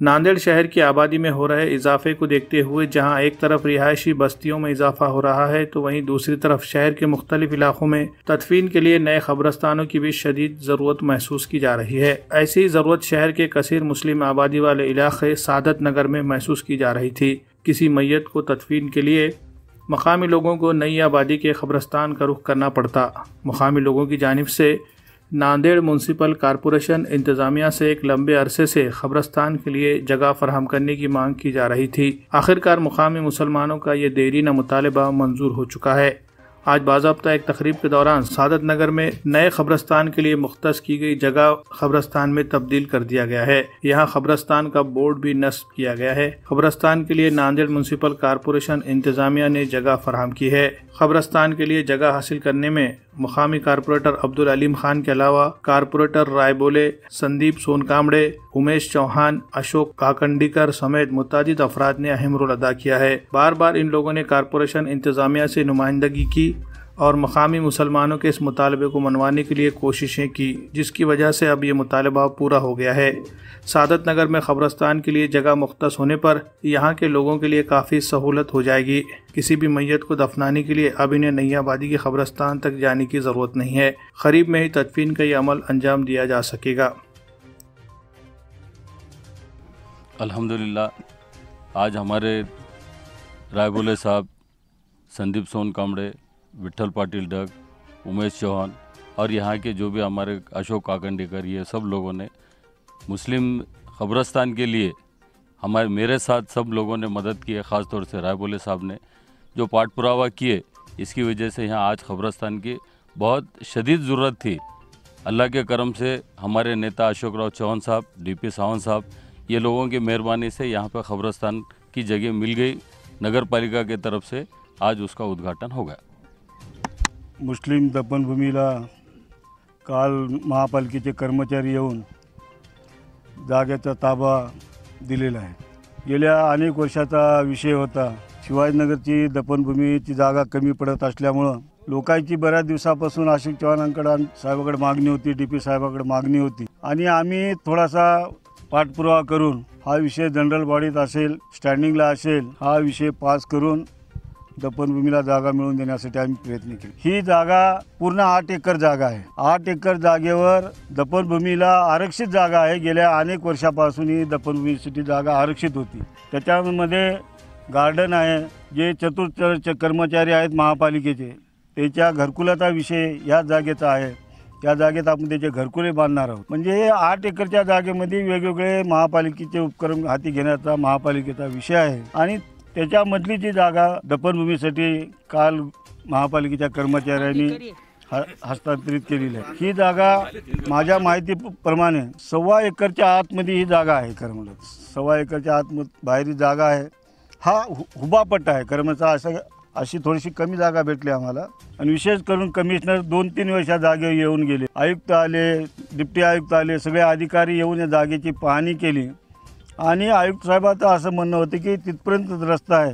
नांदेड़ शहर की आबादी में हो रहे इजाफे को देखते हुए जहां एक तरफ रिहायशी बस्तियों में इजाफा हो रहा है तो वहीं दूसरी तरफ शहर के मुख्तलिफ इलाकों में तदफीन के लिए नए कब्रस्तानों की भी शदीद ज़रूरत महसूस की जा रही है। ऐसी ही ज़रूरत शहर के कसीर मुस्लिम आबादी वाले इलाके सादत नगर में महसूस की जा रही थी। किसी मैयत को तदफीन के लिए मकामी लोगों को नई आबादी के कब्रस्तान का रुख करना पड़ता। मकामी लोगों की जानिब से नांदेड़ म्यूनसिपल कॉरपोरेशन इंतज़ामिया से एक लंबे अरसे से कब्रस्तान के लिए जगह फराहम करने की मांग की जा रही थी। आखिरकार मुकामी मुसलमानों का ये देरीना मुतालबा मंजूर हो चुका है। आज बाज़ाब्ता एक तकरीब के दौरान सादत नगर में नए कब्रस्तान के लिए मुख्तस की गई जगह कब्रस्तान में तब्दील कर दिया गया है। यहाँ कब्रस्तान का बोर्ड भी नस्ब किया गया है। कब्रस्तान के लिए नांदेड़ म्यूनसिपल कॉरपोरेशन इंतज़ामिया ने जगह फराहम की है। कब्रस्तान के लिए जगह हासिल करने में मुकामी कारपोरेटर अब्दुल अलीम खान के अलावा कारपोरेटर रायबोले, संदीप सोनकामड़े, उमेश चौहान, अशोक काकंडीकर समेत मुतादिद अफराद ने अहम रोल अदा किया है। बार बार इन लोगों ने कारपोरेशन इंतज़ामिया से नुमाइंदगी की और मकामी मुसलमानों के इस मुतालबे को मनवाने के लिए कोशिशें की, जिसकी वजह से अब ये मुतालबा पूरा हो गया है। सादत नगर में कब्रस्तान के लिए जगह मुख्तस होने पर यहाँ के लोगों के लिए काफ़ी सहूलत हो जाएगी। किसी भी मैयत को दफनाने के लिए अब इन्हें नई आबादी के कब्रस्तान तक जाने की ज़रूरत नहीं है। करीब में ही तदफीन का ये अमल अंजाम दिया जा सकेगा। अल्हम्दुलिल्लाह आज हमारे रायबोले साहब, संदीप सोनकामड़े, विठल पाटिल डग, उमेश चौहान और यहाँ के जो भी हमारे अशोक काकंडीकर, ये सब लोगों ने मुस्लिम कब्रस्तान के लिए मेरे साथ सब लोगों ने मदद की है। ख़ास तौर से रायबोले साहब ने जो पाठ पुरावा किए, इसकी वजह से यहाँ आज कब्रस्तान की बहुत शदीद ज़रूरत थी। अल्लाह के करम से हमारे नेता अशोक राव चौहान साहब, डीपी सावंत साहब, ये लोगों की मेहरबानी से यहाँ पर कब्रस्तान की जगह मिल गई। नगर पालिका की तरफ से आज उसका उद्घाटन हो गया। मुस्लिम दफनभूमीला काल महापालिकेचे कर्मचारी येऊन जागेचा ताबा दिलेला आहे। गेल्या अनेक वर्षाचा विषय होता। शिवाजीनगरची दफनभूमीची जागा कमी पडत असल्यामुळं लोकांची बऱ्याच दिवसापासून अशोक चव्हाणांकडे साहेबाकडे मागणी होती, डीपी साहेबाकडे मागणी होती आणि आम्ही थोडासा पाठपुरावा करून हा विषय जनरल बॉडीत असेल, स्टँडिंगला असेल, हा विषय पास करून दफनभूमीला जागा मिळवून देण्यासाठी आम्ही प्रयत्न केले। ही जागा पूर्ण 8 एकर जागा आहे। 8 एकर जागेवर दफनभूमीला आरक्षित जागा आहे। गेल्या अनेक वर्षापासून ही दफनभूमीसाठी जागा आरक्षित होती। त्याच्यामध्ये गार्डन आहे। जे चतुर्थ कर्मचारी आहेत महापालिकेचे, त्याच्या घरकुलाचा विषय या जागेचा आहे। त्या जागेत आपण त्याचे घरकुले बांधणार आहोत। म्हणजे 8 एकरच्या जागेमध्ये वेगवेगळे महापालिकेचे उपक्रम हाती घेण्याचा महापालिकेचा विषय आहे आणि त्याच्यामधली जी जागा दफनभूमीसाठी काल महापालिकेच्या कर्मचाऱ्यांनी हस्तांतरित केलेली आहे। ही जागा माझ्या माहितीप्रमाणे 1.25 एकरच्या आतमध्ये ही जागा आहे। खरं म्हणजे 1.25 एकरच्या आत बाहेर जागा आहे। हा हुबा पट्टा आहे। खरं म्हणजे अशी थोडीशी कमी जागा भेटली आम्हाला आणि विशेष करून कमिशनर 2-3 वेळा या जागेवर येऊन गेले। आयुक्त आले, डिप्टी आयुक्त आले, सगळे अधिकारी येऊन या जागेची पाहणी केली आणि आयुक्त साहेबांचं असं म्हणणं होतं की तिथपर्यंत रस्ता आहे,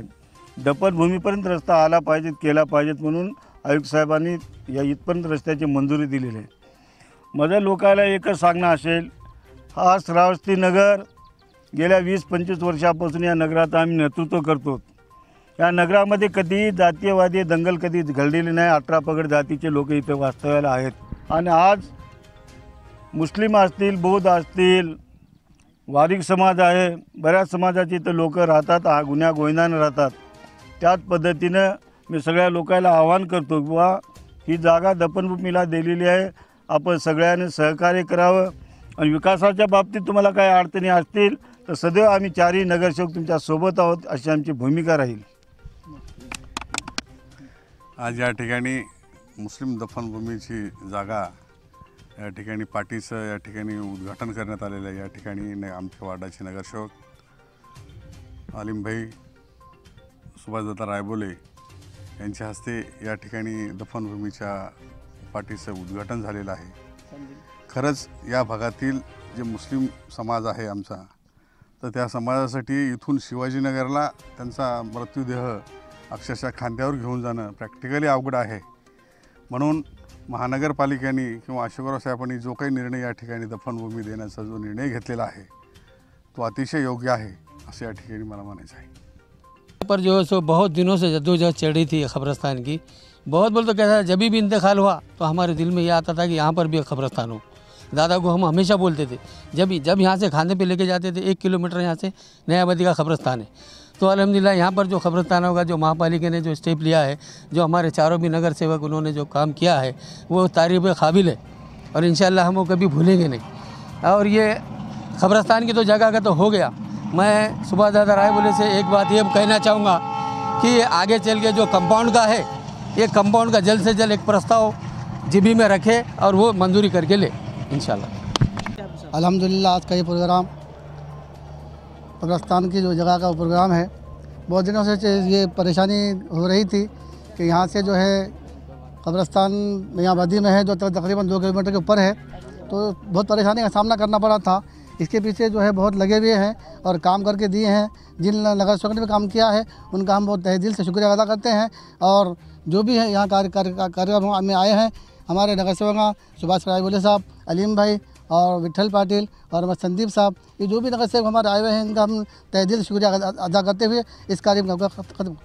दफनभूमीपर्यंत रस्ता आला पाहिजे, केला पाहिजेत म्हणून आयुक्त साहेबांनी या इथपर्यंत रस्त्याची मंजुरी दिलेली आहे। माझ्या लोकांना एकच सांगणं असेल, हा श्रावस्ती नगर गेल्या 20-25 वर्षापासून या नगरात आम्ही नेतृत्व करतो। या नगरामध्ये कधी जातीयवादी दंगल कधी घडलेली नाही। 18 पगड जातीचे लोक इथे वास्तव्याला आहेत आणि आज मुस्लिम असतील, बौद्ध असतील, वारिक समाज आहे, बऱ्याच समाजाचे इथं लोक राहतात, गुन्ह्या गोविंदाने राहतात। त्याच पद्धतीनं मी सगळ्या लोकांना आवाहन करतो की ही जागा दफनभूमीला दिलेली आहे, आपण सगळ्यांनी सहकार्य करावं आणि विकासाच्या बाबतीत तुम्हाला काही अडचणी असतील तर सदैव आम्ही 4ही नगरसेवक तुमच्या सोबत आहोत, अशी आमची भूमिका राहील। आज या ठिकाणी मुस्लिम दफनभूमीची जागा या ठिकाणी पाटीचं या ठिकाणी उद्घाटन करण्यात आलेलं आहे। या ठिकाणी आमच्या वार्डाचे नगरसेवक आलिमभाई सुभाषदत्ता रायबोले यांच्या हस्ते या ठिकाणी दफनभूमीच्या पाटीचं उद्घाटन झालेलं आहे। खरंच या भागातील जे मुस्लिम समाज आहे आमचा, तर त्या समाजासाठी इथून शिवाजीनगरला त्यांचा मृत्यूदेह अक्षरशः खांद्यावर घेऊन जाणं प्रॅक्टिकली अवघड आहे। म्हणून महानगरपालिकेने किंवा अशोकराव साहेबांनी जो काही निर्णय या ठिकाणी दफनभूमी देण्याचा जो निर्णय घेतलेला आहे, तो अतिशय योग्य आहे असं या ठिकाणी मला म्हणायचं आहे. पर जो है सो बहुत दिनों से जद्दोजहद चल रही थी कब्रस्तान की. बहुत बोल तो कहता है जब भी इंतकाल हुआ तो हमारे दिल में ये आता था कि यहाँ पर भी एक कब्रस्तान हो. दादा को हम हमेशा बोलते थे जब यहाँ से खाने पे लेके जाते थे 1 किलोमीटर यहाँ से नयाबदी का कब्रस्तान है. तो अल्हम्दुलिल्लाह यहाँ पर जो कब्रस्तान होगा, जो महापालिका ने जो स्टेप लिया है, जो हमारे चारों भी नगर सेवक उन्होंने जो काम किया है वो तारीफ़ काबिल है और इंशाअल्लाह हम वो कभी भूलेंगे नहीं. और ये कब्रस्तान की तो जगह का तो हो गया. मैं सुभाषदादा रायबोले से एक बात ये कहना चाहूँगा कि आगे चल के जो कंपाउंड का है, ये कंपाउंड का जल्द से जल्द एक प्रस्ताव जीबी में रखे और वो मंजूरी करके ले इंशाल्लाह. अल्हम्दुलिल्लाह आज का ये प्रोग्राम कब्रस्तान की जो जगह का प्रोग्राम है, बहुत दिनों से ये परेशानी हो रही थी कि यहाँ से जो है कब्रस्तान नयाबदी में है जो तकरीबन 2 किलोमीटर के ऊपर है, तो बहुत परेशानी का सामना करना पड़ा था. इसके पीछे जो है बहुत लगे हुए हैं और काम करके दिए हैं. जिन नगर सेवक ने भी काम किया है उनका हम बहुत तहे दिल से शुक्रिया अदा करते हैं. और जो भी है यहाँ कार्यक्रम में आए हैं हमारे नगर सेवक सुभाष रायबोले साहब, अलीम भाई और विट्ठल पाटिल और हमारे संदीप साहब, ये जो भी नगर सेवक हमारे आए हुए हैं इनका हम तहे दिल से शुक्रिया अदा करते हुए इस कार्यक्रम का खत्म.